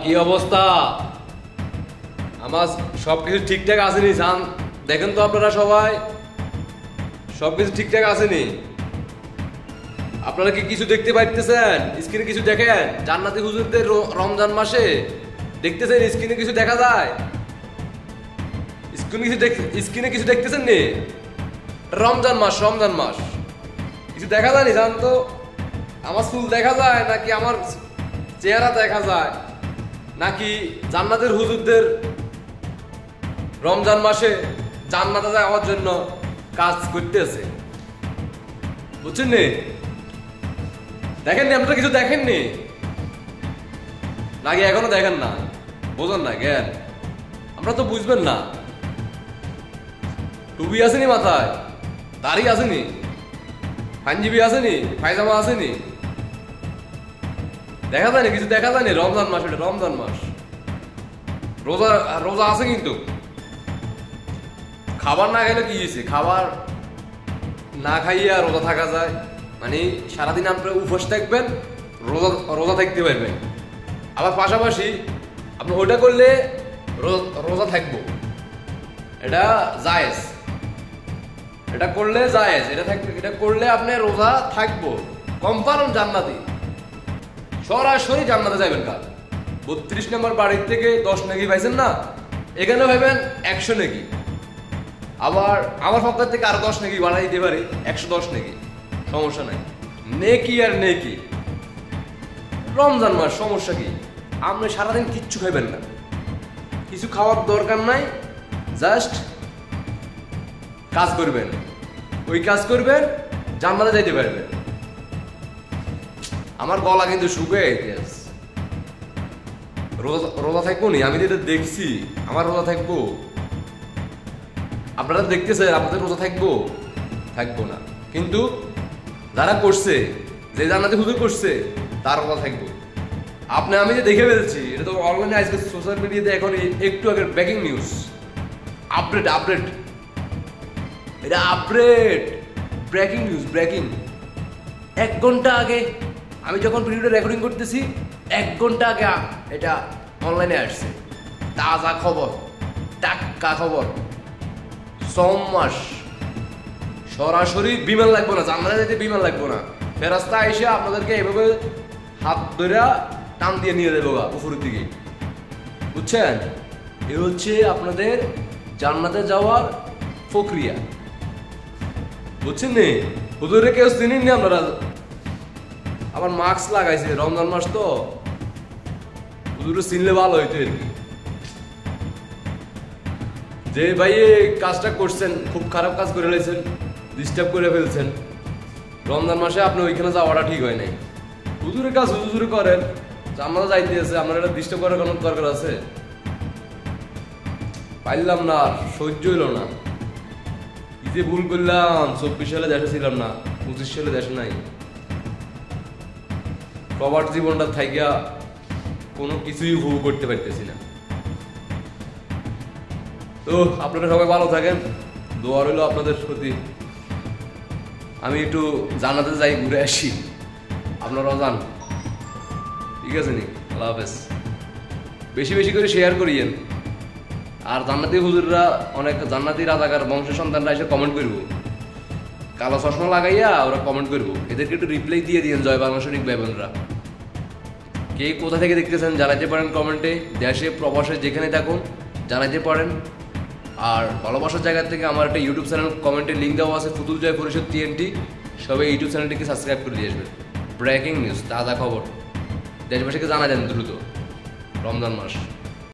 কি অবস্থা? আমার সবকিছু ঠিকঠাক আসেনি জান, দেখেন তো আপনারা সবাই সবকিছু ঠিকঠাক আসেনি। আপনারা কি কিছু দেখতে পাইতেছেন? স্ক্রিনে কিছু দেখেন? জান্নাতি হুজুরদের রমজান মাসে দেখতেছেন স্ক্রিনে কিছু দেখা যায়? স্ক্রিনে কিছু দেখতেছেন নি? রমজান মাস কিছু দেখা যায় নি জান তো? আমার চুল দেখা যায় নাকি আমার চেহারা দেখা যায় নাকি জান্নাতের হুজুরদের রমজান মাসে জান্নাতে যাওয়ার জন্য কাজ করতেছে? বুঝছেন নি? দেখেননি আপনারা? কিছু দেখেননি নাকি এখনো দেখেন না? বোঝেন না জ্ঞান? আমরা তো বুঝবেন না। টুপি আসেনি মাথায়, দাড়ি আসেনি, পাঞ্জাবি আসেনি, পায়জামা আসেনি, দেখা যায়নি? কিছু দেখা যায়নি? রমজান মাস, এটা রমজান মাস, রোজা রোজা আছে কিন্তু খাবার না খেলে কি হয়েছে? খাবার না খাইয়া রোজা থাকা যায়? মানে সারাদিন আপনারা উপোস থাকবেন, রোজা রোজা থাকতে পারবেন, আবার পাশাপাশি আপনি ওটা করলে রোজা থাকবো, এটা জায়েজ। এটা করলে জায়েজ, এটা করলে আপনি রোজা থাকবো কনফার্ম জান্নাতি, সরাসরি জান্নাতে যাবেন। কাল 32 নম্বর বাড়ির থেকে 10 নেকি পাইছেন না, এখানে ভাবেন 100 নেকি, আবার আমার সপ্তাহ থেকে আরো 10 নেকি বাড়াই দিতে পারি, 110 নেকি, সমস্যা নাই। নেকি আর নেকি, রমজান মাস, সমস্যা কি? আপনি সারাদিন কিচ্ছু খাইবেন না, কিছু খাওয়ার দরকার নাই, জাস্ট কাজ করবেন, ওই কাজ করবেন, জান্নাতে যাইতে পারবেন। আমার গলা কিন্তু শুকিয়ে গেছে। রোজা থাকবো নি? আমি তো এটা দেখছি, আমার রোজা থাকবো। আপনারা দেখতেছেন আপনাদের রোজা থাকবো? থাকবো না। কিন্তু যারা করছে, যে জান্নাতি হুজুর করছে, তার রোজা থাকবো। আমি যে দেখে ফেলছি, এটা তো অনলাইনে আজকে সোশ্যাল মিডিয়াতে এখন একটু আগে ব্রেকিং নিউজ, আপডেট, এটা আপডেট, ব্রেকিং নিউজ, ব্রেকিং। 1 ঘন্টা আগে, আমি যখন ভিডিওটা রেকর্ডিং করতেছি 1 ঘন্টা আগে এটা অনলাইনে আসছে। তাজা খবর, টাটকা খবর। সোম মাস সরাসরি বিমান লাগবে না, জান্নাতে যেতে বিমান লাগবে না, ফেরেশতা এসে আপনাদেরকে এভাবে হাত ধরে টান দিয়ে নিয়ে দেবো উপরের দিকে। বুঝছেন? এ হচ্ছে আপনাদের জান্নাতে যাওয়ার প্রক্রিয়া। বুঝছেন নি? হুজুরে কেউ চিনেননি আপনারা? আবার মাস্ক লাগাইছে, রমজান মাস তো, হুজুরে চিনলে ভালো হইতো আর কি। যে ভাই এই কাজটা করছেন, খুব খারাপ কাজ করে ফেলেছেন, ডিস্টার্ব করে ফেলছেন। রমজান মাসে আপনি ওইখানে যাওয়াটা ঠিক হয় নাই। হুজুরের কাজ হুজুরে করেন, আমরা যাইতে আছে, আপনার এটা ডিস্টার্ব করার কোনো দরকার আছে? পাইলাম না, সহ্য হইল না। কি যে ভুল করলাম, 24 সালে দেশে ছিলাম না, 25 সালে দেশে নাই। প্রবাস জীবনটা থাইকা কোনো কিছুই উপভোগ করতে পারতেছি না। তো আপনারা সবাই ভালো থাকেন, দোয়া রইল আপনাদের প্রতি। আমি একটু জান্নাতে যাই, ঘুরে আসি, আপনারাও যান, ঠিক আছে নি? আল্লাহ হাফেজ। বেশি বেশি করে শেয়ার করিয়েন। আর জান্নাতি হুজুররা, অনেক জান্নাতি রাজাকার বংশের সন্তানরা এসে কমেন্ট করবো, কালো চশমা লাগাইয়া ওরা কমেন্ট করবো, এদেরকে একটু রিপ্লাই দিয়ে দিয়েন। জয় বাংলা শরীফ ভাই বোনরা, কে কোথা থেকে দেখতেছেন জানাইতে পারেন কমেন্টে। দেশে প্রবাসে যেখানে থাকুন জানাইতে পারেন। আর ভালোবাসার জায়গা থেকে আমার একটা ইউটিউব চ্যানেল কমেন্টে লিঙ্ক দেওয়া আছে, ফুতুল জয় পরিষদ TNT। সবাই ইউটিউব চ্যানেলটিকে সাবস্ক্রাইব করে দিয়ে আসবেন। ব্রেকিং নিউজ, তাজা খবর দেশবাসীকে জানা যান দ্রুত। রমজান মাস।